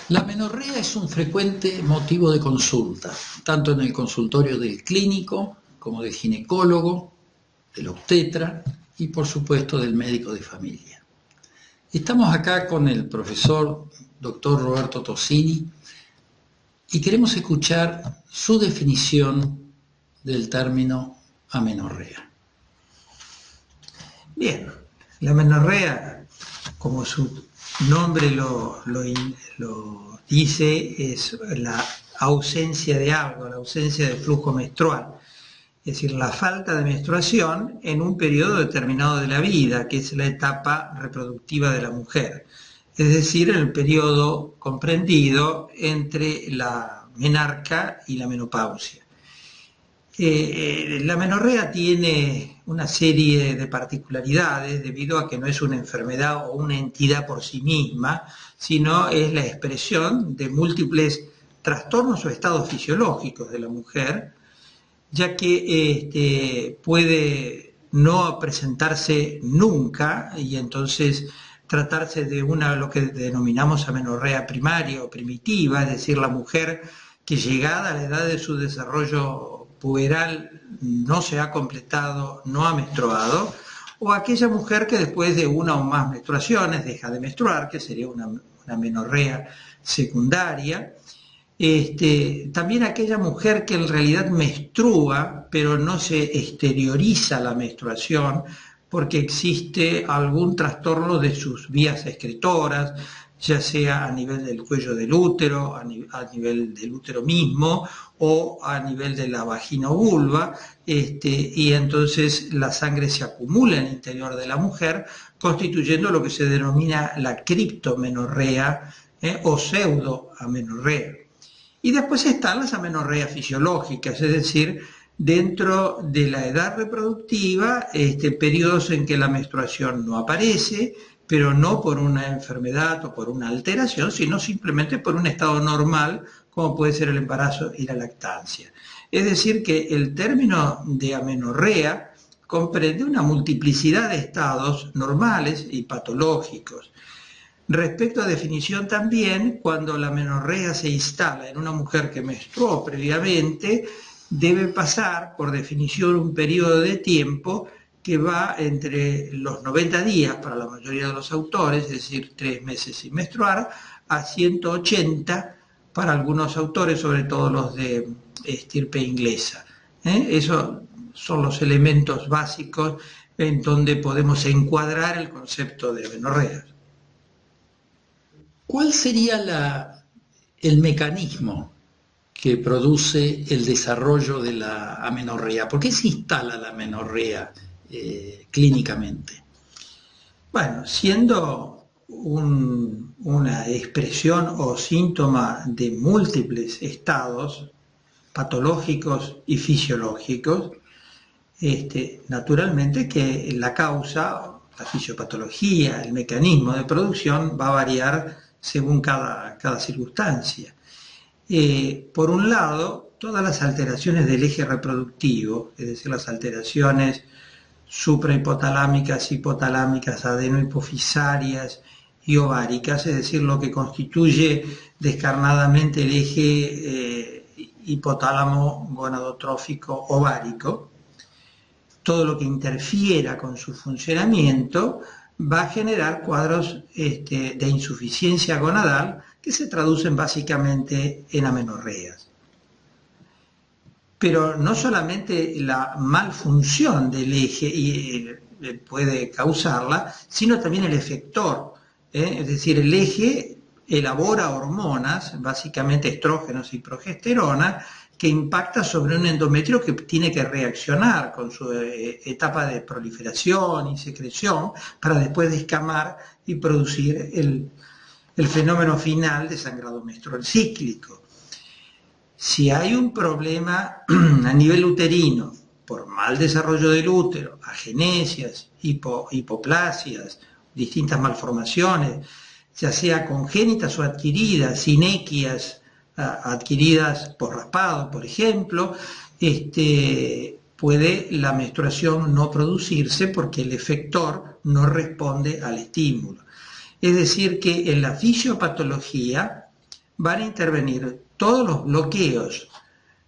La amenorrea es un frecuente motivo de consulta, tanto en el consultorio del clínico como del ginecólogo, del obstetra y por supuesto del médico de familia. Estamos acá con el profesor doctor Roberto Tosini y queremos escuchar su definición del término amenorrea. Bien, la amenorrea, como su nombre lo dice, es la ausencia de algo, la ausencia de flujo menstrual. Es decir, la falta de menstruación en un periodo determinado de la vida, que es la etapa reproductiva de la mujer. Es decir, en el periodo comprendido entre la menarca y la menopausia. La amenorrea tiene una serie de particularidades debido a que no es una enfermedad o una entidad por sí misma, sino es la expresión de múltiples trastornos o estados fisiológicos de la mujer, ya que puede no presentarse nunca y entonces tratarse de lo que denominamos amenorrea primaria o primitiva, es decir, la mujer que llegada a la edad de su desarrollo puberal no se ha completado, no ha menstruado, o aquella mujer que después de una o más menstruaciones deja de menstruar, que sería una amenorrea secundaria. También aquella mujer que en realidad menstrua, pero no se exterioriza la menstruación porque existe algún trastorno de sus vías excretoras, ya sea a nivel del cuello del útero, a nivel del útero mismo o a nivel de la vagina o vulva, y entonces la sangre se acumula en el interior de la mujer, constituyendo lo que se denomina la criptomenorrea o pseudoamenorrea. Y después están las amenorreas fisiológicas, es decir, dentro de la edad reproductiva, periodos en que la menstruación no aparece, pero no por una enfermedad o por una alteración, sino simplemente por un estado normal, como puede ser el embarazo y la lactancia. Es decir, que el término de amenorrea comprende una multiplicidad de estados normales y patológicos. Respecto a definición también, cuando la amenorrea se instala en una mujer que menstruó previamente, debe pasar, por definición, un periodo de tiempo que va entre los 90 días para la mayoría de los autores, es decir, 3 meses sin menstruar, a 180 para algunos autores, sobre todo los de estirpe inglesa. Esos son los elementos básicos en donde podemos encuadrar el concepto de amenorrea. ¿Cuál sería el mecanismo que produce el desarrollo de la amenorrea? ¿Por qué se instala la amenorrea clínicamente? Bueno, siendo una expresión o síntoma de múltiples estados patológicos y fisiológicos, naturalmente que la causa, la fisiopatología, el mecanismo de producción va a variar según cada circunstancia. Por un lado, todas las alteraciones del eje reproductivo, es decir, las alteraciones suprahipotalámicas, hipotalámicas, adenohipofisarias y ováricas, es decir, lo que constituye descarnadamente el eje hipotálamo gonadotrófico ovárico, todo lo que interfiera con su funcionamiento va a generar cuadros de insuficiencia gonadal que se traducen básicamente en amenorreas. Pero no solamente la malfunción del eje puede causarla, sino también el efector. Es decir, el eje elabora hormonas, básicamente estrógenos y progesterona, que impacta sobre un endometrio que tiene que reaccionar con su etapa de proliferación y secreción para después descamar y producir el fenómeno final de sangrado menstrual cíclico. Si hay un problema a nivel uterino por mal desarrollo del útero, agenesias, hipoplasias, distintas malformaciones, ya sea congénitas o adquiridas, sinequias adquiridas por raspado, por ejemplo, puede la menstruación no producirse porque el efector no responde al estímulo. Es decir, que en la fisiopatología van a intervenir todos los bloqueos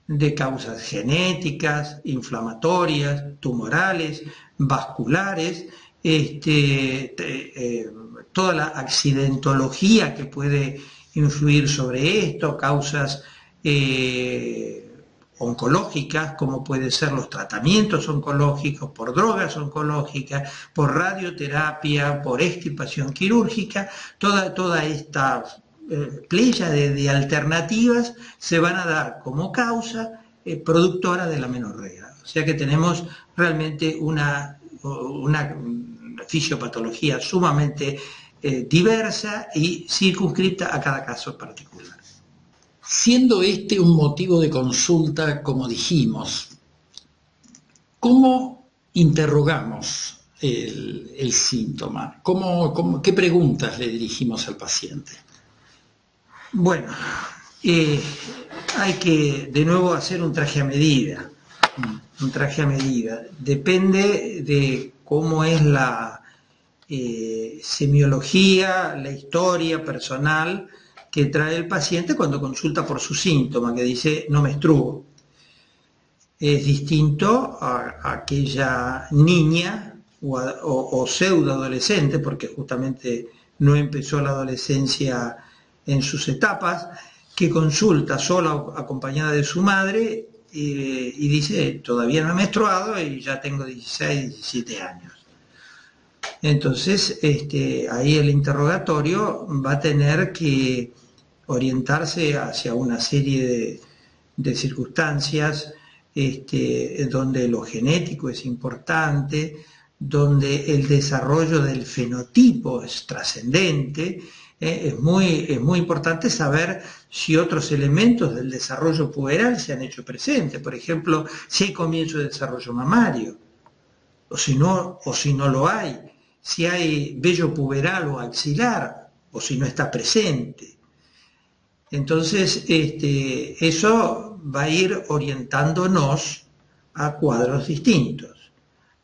de causas genéticas, inflamatorias, tumorales, vasculares, toda la accidentología que puede influir sobre esto, causas oncológicas, como pueden ser los tratamientos oncológicos, por drogas oncológicas, por radioterapia, por extirpación quirúrgica, toda esta playa de alternativas se van a dar como causa productora de la amenorrea. O sea que tenemos realmente una fisiopatología sumamente diversa y circunscripta a cada caso particular. Siendo este un motivo de consulta, como dijimos, ¿cómo interrogamos el síntoma? ¿Qué preguntas le dirigimos al paciente? Bueno, hay que de nuevo hacer un traje a medida. Un traje a medida. Depende de cómo es la semiología, la historia personal que trae el paciente cuando consulta por su síntoma, que dice no menstruo. Es distinto a aquella niña o pseudo adolescente, porque justamente no empezó la adolescencia en sus etapas, que consulta sola acompañada de su madre y dice todavía no he menstruado y ya tengo 16, 17 años. Entonces ahí el interrogatorio va a tener que orientarse hacia una serie de circunstancias donde lo genético es importante, donde el desarrollo del fenotipo es trascendente. Es muy importante saber si otros elementos del desarrollo puberal se han hecho presentes. Por ejemplo, si hay comienzo de desarrollo mamario, o si no lo hay, si hay vello puberal o axilar, o si no está presente. Entonces, eso va a ir orientándonos a cuadros distintos.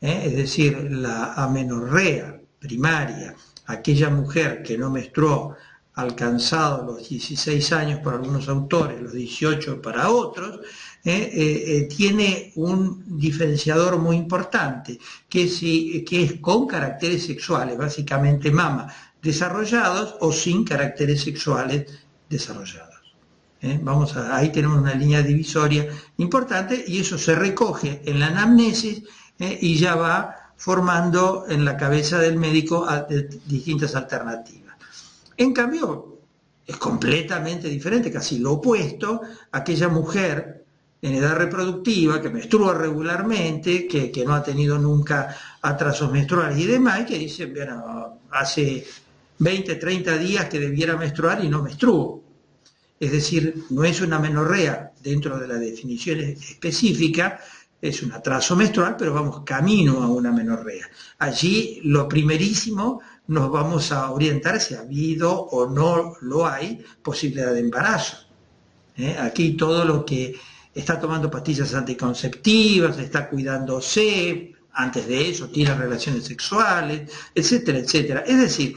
Es decir, la amenorrea primaria, aquella mujer que no menstruó alcanzado los 16 años para algunos autores, los 18 para otros, tiene un diferenciador muy importante, que es con caracteres sexuales, básicamente mama, desarrollados o sin caracteres sexuales desarrollados. Ahí tenemos una línea divisoria importante y eso se recoge en la anamnesis y ya va formando en la cabeza del médico distintas alternativas. En cambio, es completamente diferente, casi lo opuesto, a aquella mujer en edad reproductiva que menstrua regularmente, que no ha tenido nunca atrasos menstruales y demás, y que dice, bueno, hace 20, 30 días que debiera menstruar y no menstruo. Es decir, no es una amenorrea dentro de la definición específica, es un atraso menstrual, pero vamos camino a una amenorrea. Allí lo primerísimo nos vamos a orientar si ha habido o no lo hay posibilidad de embarazo. Aquí todo lo que está tomando pastillas anticonceptivas, está cuidándose, antes de eso tiene relaciones sexuales, etcétera, etcétera. Es decir,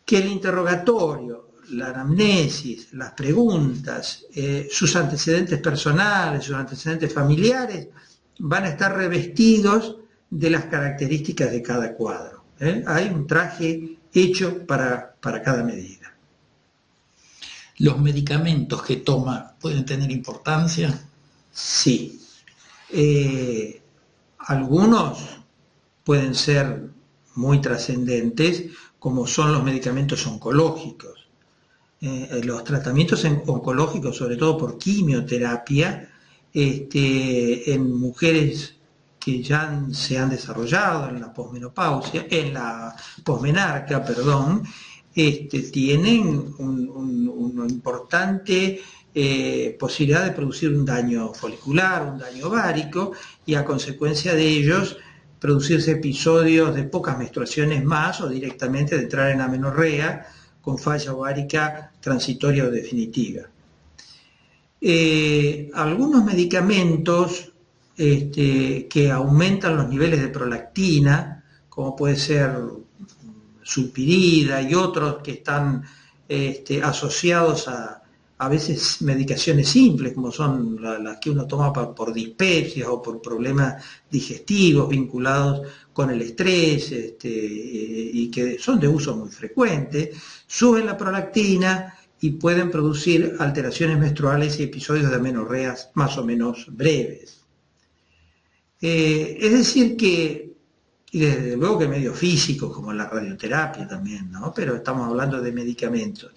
que el interrogatorio, la anamnesis, las preguntas, sus antecedentes personales, sus antecedentes familiares, van a estar revestidos de las características de cada cuadro. Hay un traje hecho para cada medida. ¿Los medicamentos que toma pueden tener importancia? Sí. Algunos pueden ser muy trascendentes, como son los medicamentos oncológicos. Los tratamientos oncológicos, sobre todo por quimioterapia, en mujeres que ya se han desarrollado en la posmenopausia, en la posmenarca, perdón, tienen una importante posibilidad de producir un daño folicular, un daño ovárico, y a consecuencia de ellos producirse episodios de pocas menstruaciones más o directamente de entrar en amenorrea con falla ovárica transitoria o definitiva. Algunos medicamentos que aumentan los niveles de prolactina, como puede ser sulpirida y otros que están asociados a a veces medicaciones simples, como son las que uno toma por dispepsia o por problemas digestivos vinculados con el estrés, y que son de uso muy frecuente, suben la prolactina y pueden producir alteraciones menstruales y episodios de amenorreas más o menos breves. Es decir que, y desde luego que medios físicos como la radioterapia también, ¿no? Pero estamos hablando de medicamentos.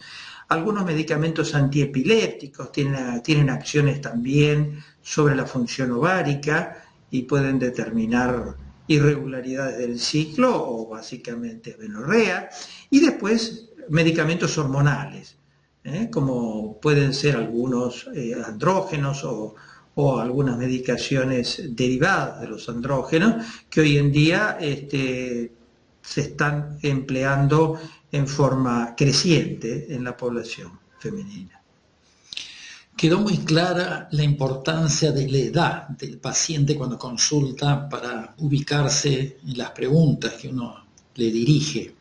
Algunos medicamentos antiepilépticos tienen acciones también sobre la función ovárica y pueden determinar irregularidades del ciclo o básicamente amenorrea. Y después medicamentos hormonales, como pueden ser algunos andrógenos o algunas medicaciones derivadas de los andrógenos que hoy en día se están empleando en forma creciente en la población femenina. Quedó muy clara la importancia de la edad del paciente cuando consulta para ubicarse en las preguntas que uno le dirige.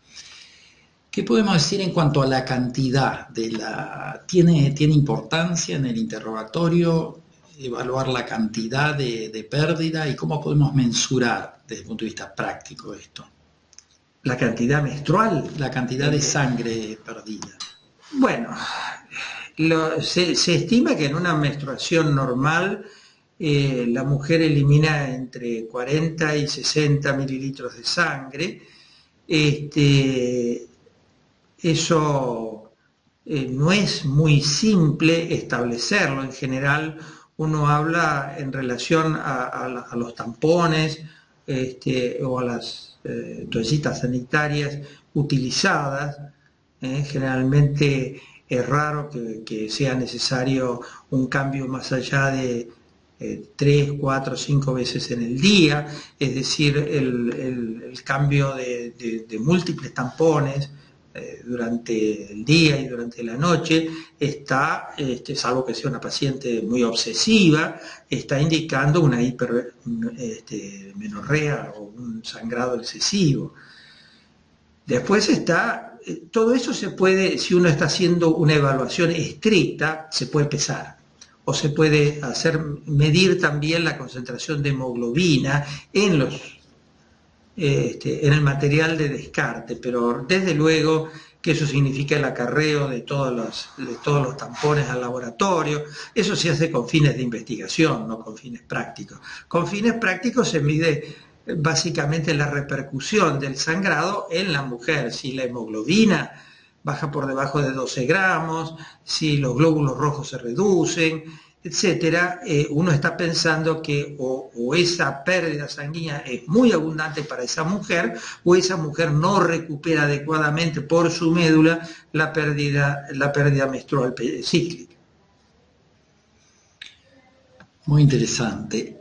¿Qué podemos decir en cuanto a la cantidad? ¿Tiene importancia en el interrogatorio evaluar la cantidad de pérdida y cómo podemos mensurar desde el punto de vista práctico esto? ¿La cantidad menstrual? La cantidad de sangre perdida. Bueno, se estima que en una menstruación normal la mujer elimina entre 40 y 60 mililitros de sangre. Eso no es muy simple establecerlo. En general uno habla en relación a los tampones o a las toallitas sanitarias utilizadas. Generalmente es raro que sea necesario un cambio más allá de 3, 4, 5 veces en el día, es decir, el cambio de múltiples tampones durante el día y durante la noche está, salvo que sea una paciente muy obsesiva, está indicando una hipermenorrea o un sangrado excesivo. Después está, todo eso se puede, si uno está haciendo una evaluación estricta, se puede pesar. O se puede medir también la concentración de hemoglobina en el material de descarte, pero desde luego que eso significa el acarreo de todos los tampones al laboratorio. Eso se hace con fines de investigación, no con fines prácticos. Con fines prácticos se mide básicamente la repercusión del sangrado en la mujer, si la hemoglobina baja por debajo de 12 gramos, si los glóbulos rojos se reducen, etcétera. Uno está pensando que o esa pérdida sanguínea es muy abundante para esa mujer, o esa mujer no recupera adecuadamente por su médula la pérdida menstrual cíclica. Muy interesante.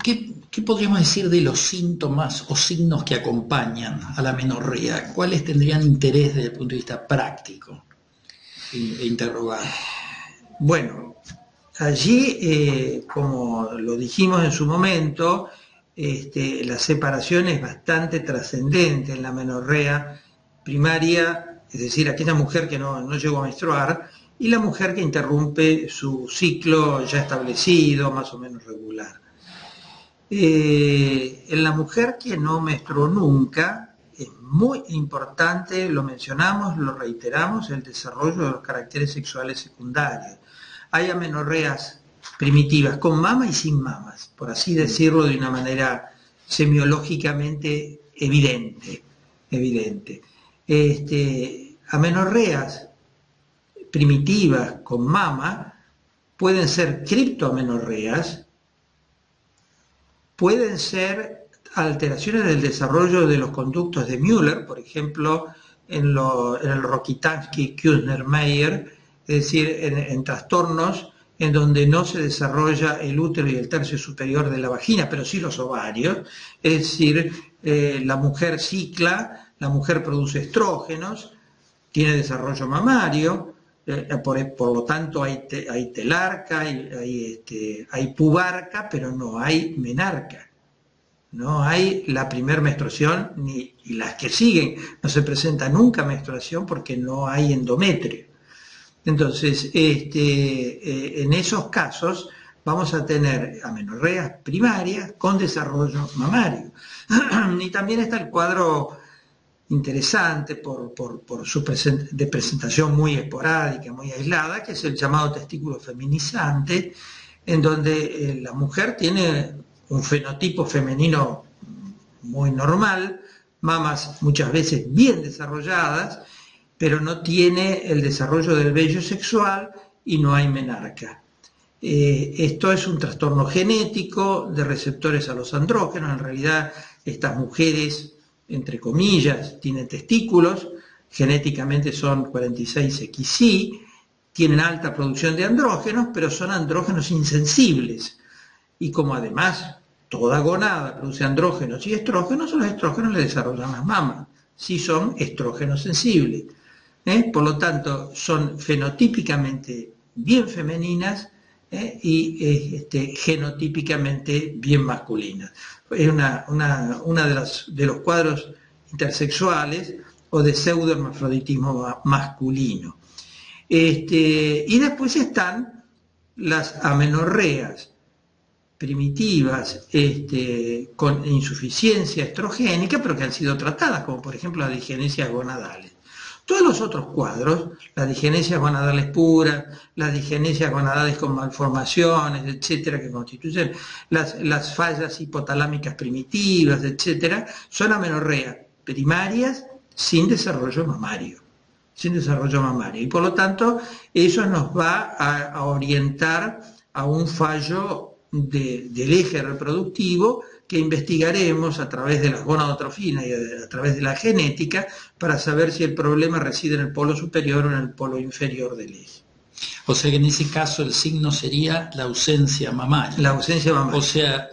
¿Qué podríamos decir de los síntomas o signos que acompañan a la menorrea? ¿Cuáles tendrían interés desde el punto de vista práctico e interrogar? Bueno, allí, como lo dijimos en su momento, la separación es bastante trascendente en la menorrea primaria, es decir, aquella mujer que no llegó a menstruar, y la mujer que interrumpe su ciclo ya establecido, más o menos regular. En la mujer que no menstruó nunca, es muy importante, lo mencionamos, lo reiteramos, el desarrollo de los caracteres sexuales secundarios. Hay amenorreas primitivas con mama y sin mamas, por así decirlo de una manera semiológicamente evidente. Amenorreas primitivas con mama pueden ser criptoamenorreas, pueden ser alteraciones del desarrollo de los conductos de Müller, por ejemplo, en el Rokitansky-Kuessner-Meyer, es decir, en trastornos en donde no se desarrolla el útero y el tercio superior de la vagina, pero sí los ovarios, es decir, la mujer cicla, la mujer produce estrógenos, tiene desarrollo mamario, por lo tanto hay telarca, hay pubarca, pero no hay menarca. No hay la primera menstruación y las que siguen. No se presenta nunca menstruación porque no hay endometrio. Entonces, en esos casos vamos a tener amenorreas primarias con desarrollo mamario. Y también está el cuadro interesante por su de presentación muy esporádica, muy aislada, que es el llamado testículo feminizante, en donde la mujer tiene un fenotipo femenino muy normal, mamas muchas veces bien desarrolladas, pero no tiene el desarrollo del vello sexual y no hay menarca. Esto es un trastorno genético de receptores a los andrógenos. En realidad, estas mujeres, entre comillas, tienen testículos, genéticamente son 46XY, tienen alta producción de andrógenos, pero son andrógenos insensibles. Y como además toda gonada produce andrógenos y estrógenos, los estrógenos le desarrollan las mamas, si son estrógenos sensibles. Por lo tanto, son fenotípicamente bien femeninas y genotípicamente bien masculinas. Es una de los cuadros intersexuales o de pseudohermafroditismo masculino. Y después están las amenorreas primitivas con insuficiencia estrogénica, pero que han sido tratadas, como por ejemplo las digenesias gonadales. Todos los otros cuadros, las digenesias gonadales puras, las digenesias gonadales con malformaciones, etcétera, que constituyen las fallas hipotalámicas primitivas, etcétera, son amenorreas primarias sin desarrollo mamario. Y por lo tanto, eso nos va a orientar a un fallo del eje reproductivo que investigaremos a través de las gonadotrofinas y a través de la genética para saber si el problema reside en el polo superior o en el polo inferior del eje. O sea que en ese caso el signo sería la ausencia mamaria. La ausencia mamaria. O sea,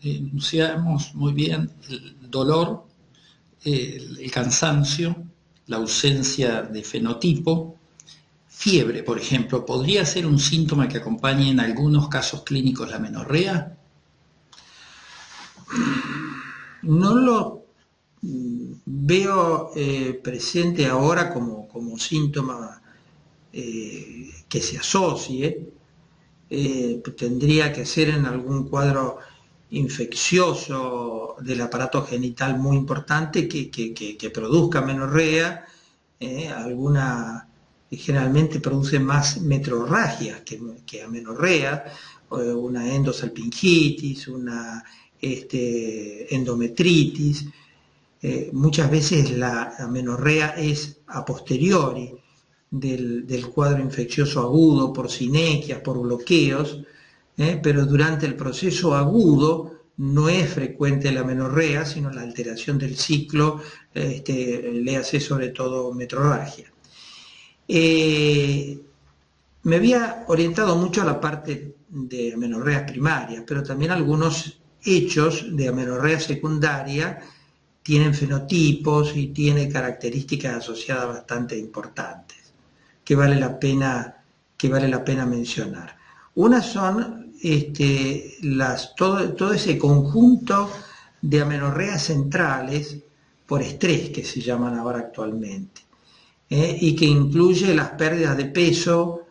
enunciamos muy bien el dolor, el cansancio, la ausencia de fenotipo. Fiebre, por ejemplo, ¿podría ser un síntoma que acompañe en algunos casos clínicos la amenorrea? No lo veo presente ahora como síntoma que se asocie. Tendría que ser en algún cuadro infeccioso del aparato genital muy importante que produzca amenorrea, generalmente produce más metrorragias que amenorrea, una endosalpingitis, una endometritis. Muchas veces la amenorrea es a posteriori del cuadro infeccioso agudo por sinequias, por bloqueos, pero durante el proceso agudo no es frecuente la amenorrea, sino la alteración del ciclo, le hace sobre todo metrorragia. Me había orientado mucho a la parte de amenorreas primarias, pero también algunos hechos de amenorrea secundaria tienen fenotipos y tienen características asociadas bastante importantes que vale la pena mencionar. Una son todo ese conjunto de amenorreas centrales por estrés que se llaman ahora actualmente, y que incluye las pérdidas de peso,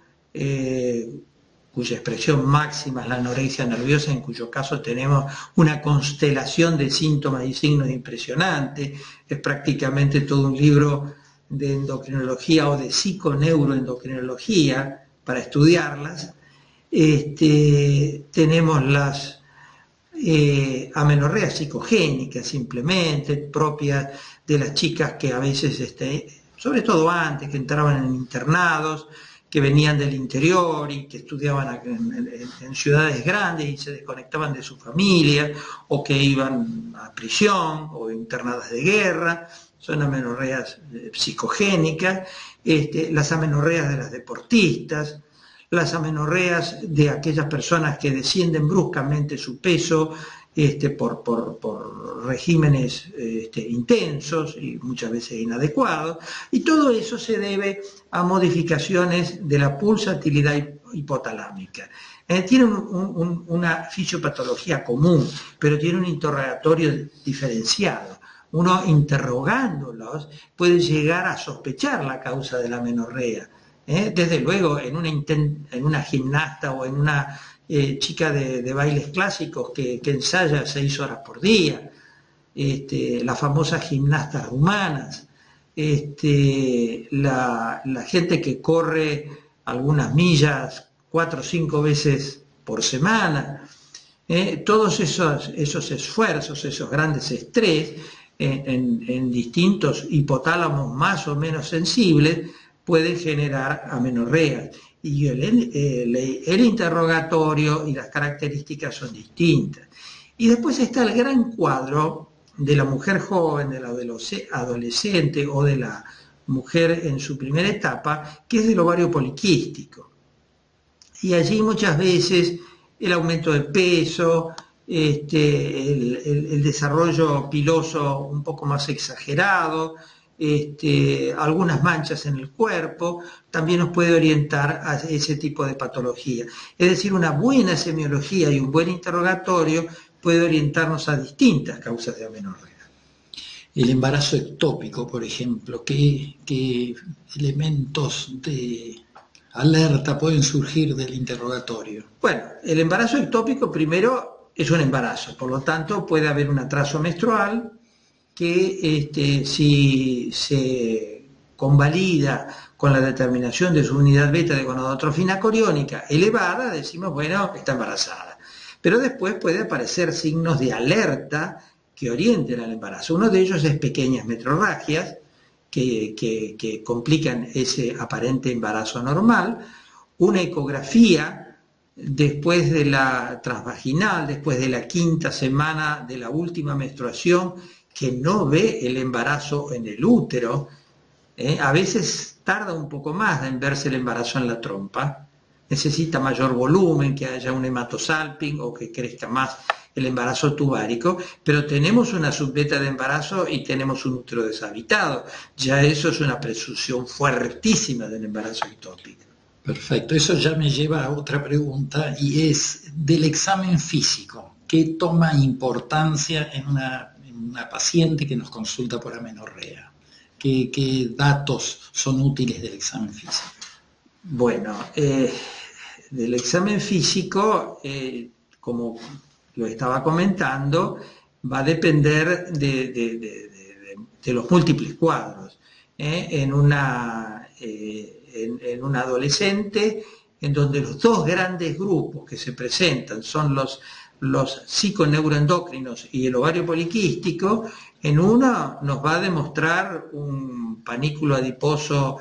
cuya expresión máxima es la anorexia nerviosa, en cuyo caso tenemos una constelación de síntomas y signos impresionantes. Es prácticamente todo un libro de endocrinología o de psiconeuroendocrinología para estudiarlas. Tenemos las amenorreas psicogénicas, simplemente propias de las chicas que a veces, sobre todo antes, que entraban en internados, que venían del interior y que estudiaban en ciudades grandes y se desconectaban de su familia, o que iban a prisión o internadas de guerra. Son amenorreas psicogénicas. Las amenorreas de las deportistas, las amenorreas de aquellas personas que descienden bruscamente su peso por regímenes intensos y muchas veces inadecuados, y todo eso se debe a modificaciones de la pulsatilidad hipotalámica. Tiene una fisiopatología común, pero tiene un interrogatorio diferenciado. Uno, interrogándolos, puede llegar a sospechar la causa de la amenorrea, Desde luego, en una gimnasta o en una chica de bailes clásicos que ensaya 6 horas por día, las famosas gimnastas rumanas, la gente que corre algunas millas 4 o 5 veces por semana, todos esos esfuerzos, esos grandes estrés en distintos hipotálamos más o menos sensibles pueden generar amenorreas. Y el interrogatorio y las características son distintas. Y después está el gran cuadro de la mujer joven, del adolescente o de la mujer en su primera etapa, que es del ovario poliquístico. Y allí muchas veces el aumento de peso, el desarrollo piloso un poco más exagerado, algunas manchas en el cuerpo, también nos puede orientar a ese tipo de patología. Es decir, una buena semiología y un buen interrogatorio puede orientarnos a distintas causas de amenorrea. El embarazo ectópico, por ejemplo, ¿qué elementos de alerta pueden surgir del interrogatorio? Bueno, el embarazo ectópico primero es un embarazo, por lo tanto puede haber un atraso menstrual que si se convalida con la determinación de su unidad beta de gonadotrofina coriónica elevada, decimos, bueno, está embarazada. Pero después puede aparecer signos de alerta que orienten al embarazo. Uno de ellos es pequeñas metrorragias que complican ese aparente embarazo normal, una ecografía después de la transvaginal, después de la 5ª semana de la última menstruación, que no ve el embarazo en el útero, a veces tarda un poco más en verse el embarazo en la trompa, necesita mayor volumen, que haya un hematosalping o que crezca más el embarazo tubárico, pero tenemos una subbeta de embarazo y tenemos un útero deshabitado. Ya eso es una presunción fuertísima del embarazo ectópico. Perfecto, eso ya me lleva a otra pregunta y es del examen físico. ¿Qué toma importancia en una paciente que nos consulta por amenorrea? ¿Qué datos son útiles del examen físico? Bueno, del examen físico, como lo estaba comentando, va a depender de los múltiples cuadros. En un adolescente, en donde los dos grandes grupos que se presentan son los psiconeuroendocrinos y el ovario poliquístico, en uno nos va a demostrar un panículo adiposo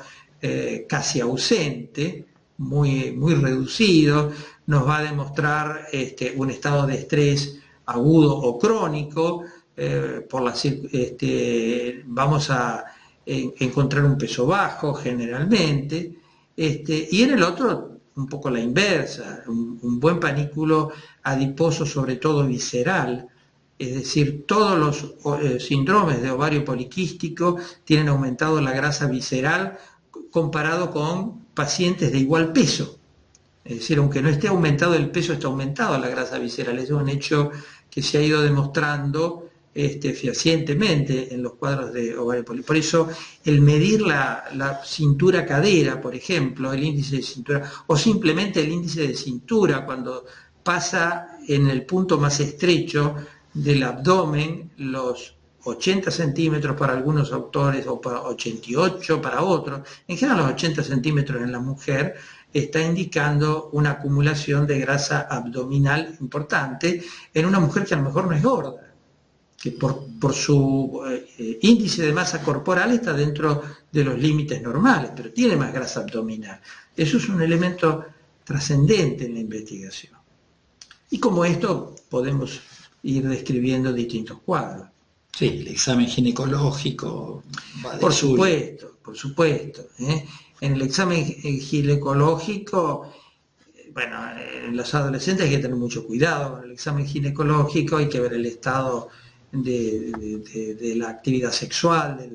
casi ausente, muy reducido, nos va a demostrar un estado de estrés agudo o crónico, vamos a encontrar un peso bajo generalmente, y en el otro un poco la inversa, un buen panículo adiposo, sobre todo visceral, es decir, todos los síndromes de ovario poliquístico tienen aumentado la grasa visceral comparado con pacientes de igual peso. Es decir, aunque no esté aumentado el peso, está aumentado la grasa visceral. Es un hecho que se ha ido demostrando fehacientemente en los cuadros de ovario poliquístico. Por eso, el medir la cintura-cadera, por ejemplo, el índice de cintura, o simplemente el índice de cintura, cuando pasa en el punto más estrecho del abdomen, los 80 centímetros para algunos autores o para 88 para otros, en general los 80 centímetros en la mujer, está indicando una acumulación de grasa abdominal importante en una mujer que a lo mejor no es gorda, que por su índice de masa corporal está dentro de los límites normales, pero tiene más grasa abdominal. Eso es un elemento trascendente en la investigación. Y como esto podemos ir describiendo distintos cuadros. Sí, el examen ginecológico va de Por supuesto. En el examen ginecológico, bueno, en los adolescentes hay que tener mucho cuidado con el examen ginecológico, hay que ver el estado de la actividad sexual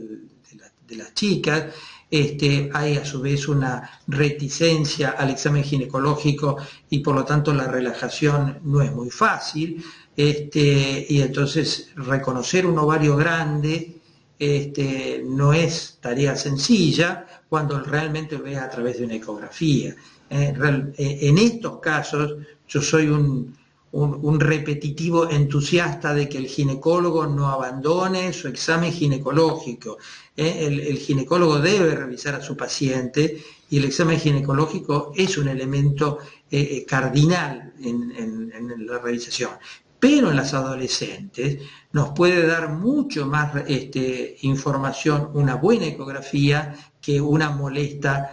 de las chicas. Hay a su vez una reticencia al examen ginecológico y por lo tanto la relajación no es muy fácil. Y entonces reconocer un ovario grande no es tarea sencilla, cuando realmente lo ves a través de una ecografía. En estos casos yo soy un repetitivo entusiasta de que el ginecólogo no abandone su examen ginecológico. El ginecólogo debe revisar a su paciente y el examen ginecológico es un elemento cardinal en la revisación. Pero en las adolescentes nos puede dar mucho más información una buena ecografía que una molesta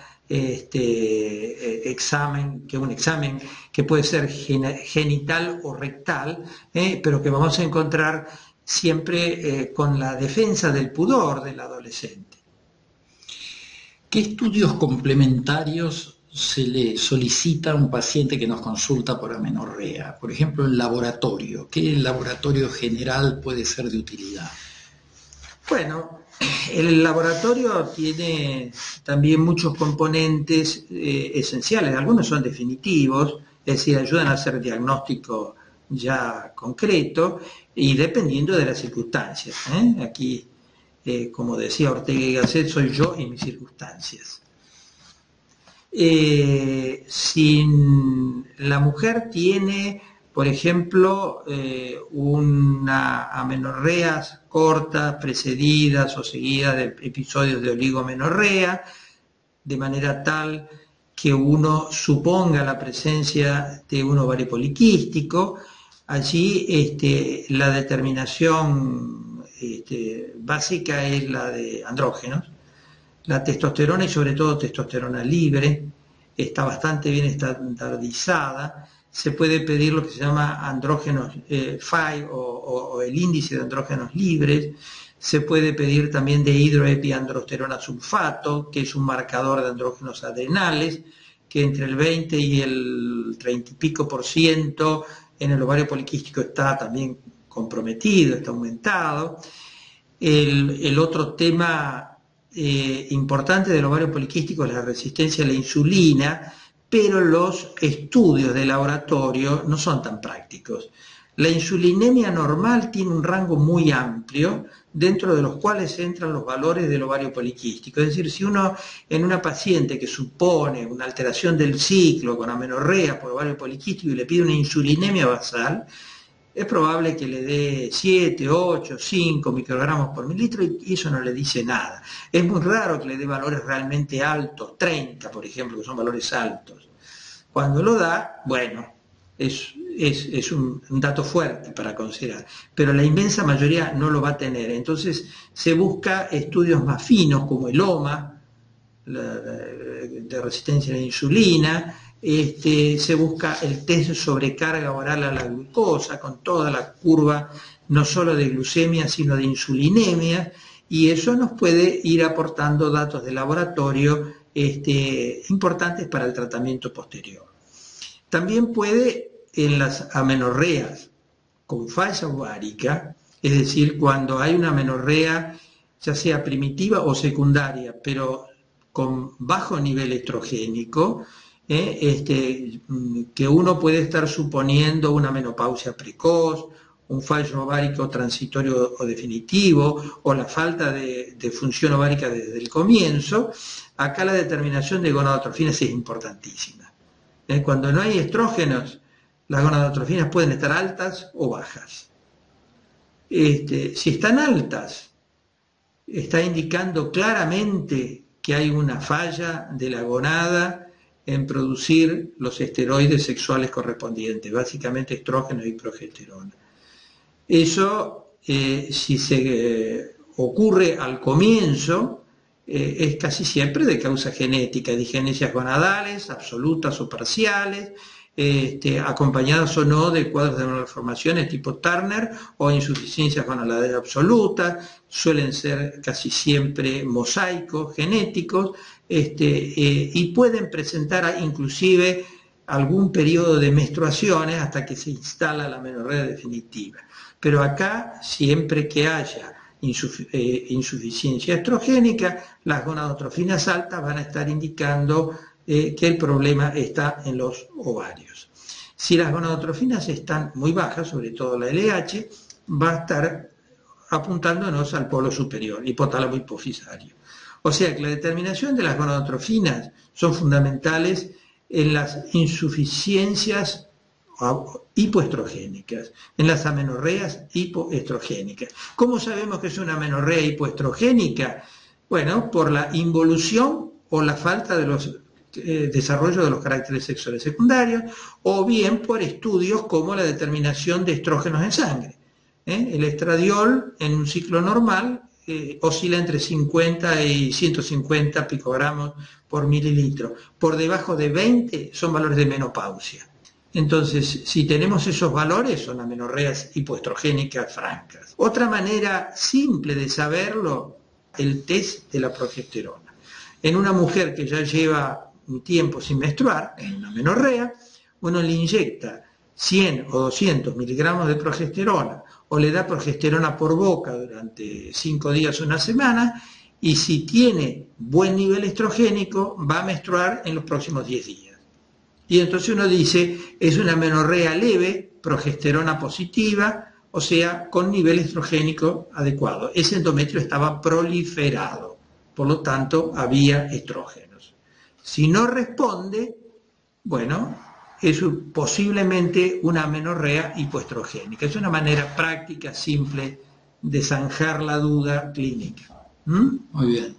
examen, que un examen que puede ser genital o rectal, pero que vamos a encontrar siempre con la defensa del pudor del adolescente. ¿Qué estudios complementarios se le solicita a un paciente que nos consulta por amenorrea? Por ejemplo, el laboratorio. ¿Qué laboratorio general puede ser de utilidad? Bueno, el laboratorio tiene también muchos componentes esenciales. Algunos son definitivos, es decir, ayudan a hacer diagnóstico ya concreto y dependiendo de las circunstancias. Aquí, como decía Ortega y Gasset, soy yo y mis circunstancias. Si la mujer tiene, por ejemplo, una amenorreas cortas, precedidas o seguidas de episodios de oligomenorrea, de manera tal que uno suponga la presencia de un ovario poliquístico, allí la determinación básica es la de andrógenos. La testosterona y sobre todo testosterona libre está bastante bien estandarizada. Se puede pedir lo que se llama andrógenos FAI o el índice de andrógenos libres. Se puede pedir también de hidroepiandrosterona sulfato, que es un marcador de andrógenos adrenales, que entre el 20 y el 30 y pico % en el ovario poliquístico está también comprometido, está aumentado. El otro tema importante del ovario poliquístico es la resistencia a la insulina, pero los estudios de laboratorio no son tan prácticos. La insulinemia normal tiene un rango muy amplio, dentro de los cuales entran los valores del ovario poliquístico. Es decir, si uno en una paciente que supone una alteración del ciclo con amenorrea por ovario poliquístico y le pide una insulinemia basal, es probable que le dé 7, 8, 5 microgramos por mililitro y eso no le dice nada. Es muy raro que le dé valores realmente altos, 30 por ejemplo, que son valores altos. Cuando lo da, bueno, es un dato fuerte para considerar, pero la inmensa mayoría no lo va a tener. Entonces se busca estudios más finos como el OMA, de resistencia a la insulina. Se busca el test de sobrecarga oral a la glucosa con toda la curva no solo de glucemia sino de insulinemia, y eso nos puede ir aportando datos de laboratorio importantes para el tratamiento posterior. También puede en las amenorreas con falla ovárica, es decir, cuando hay una amenorrea ya sea primitiva o secundaria, pero con bajo nivel estrogénico, que uno puede estar suponiendo una menopausia precoz, un fallo ovárico transitorio o definitivo, o la falta de función ovárica desde el comienzo. Acá la determinación de gonadotrofinas es importantísima. Cuando no hay estrógenos, las gonadotrofinas pueden estar altas o bajas. Si están altas, está indicando claramente que hay una falla de la gonada en producir los esteroides sexuales correspondientes, básicamente estrógeno y progesterona. Eso, si se ocurre al comienzo, es casi siempre de causa genética, digenesias gonadales, absolutas o parciales, acompañadas o no de cuadros de malformaciones tipo Turner o insuficiencias gonadales absolutas, suelen ser casi siempre mosaicos genéticos, y pueden presentar inclusive algún periodo de menstruaciones hasta que se instala la amenorrea definitiva. Pero acá, siempre que haya insuficiencia estrogénica, las gonadotrofinas altas van a estar indicando que el problema está en los ovarios. Si las gonadotrofinas están muy bajas, sobre todo la LH, va a estar apuntándonos al polo superior, hipotálamo hipofisario. O sea que la determinación de las gonadotrofinas son fundamentales en las insuficiencias hipoestrogénicas, en las amenorreas hipoestrogénicas. ¿Cómo sabemos que es una amenorrea hipoestrogénica? Bueno, por la involución o la falta de los desarrollo de los caracteres sexuales secundarios, o bien por estudios como la determinación de estrógenos en sangre. El estradiol en un ciclo normal oscila entre 50 y 150 picogramos por mililitro. Por debajo de 20 son valores de menopausia. Entonces, si tenemos esos valores, son amenorreas hipoestrogénicas francas. Otra manera simple de saberlo, el test de la progesterona. En una mujer que ya lleva un tiempo sin menstruar, en una amenorrea, uno le inyecta 100 o 200 miligramos de progesterona o le da progesterona por boca durante 5 días o una semana, y si tiene buen nivel estrogénico va a menstruar en los próximos 10 días. Y entonces uno dice, es una amenorrea leve, progesterona positiva, o sea, con nivel estrogénico adecuado. Ese endometrio estaba proliferado, por lo tanto había estrógenos. Si no responde, bueno, es posiblemente una amenorrea hipoestrogénica. Es una manera práctica, simple, de zanjar la duda clínica. Muy bien.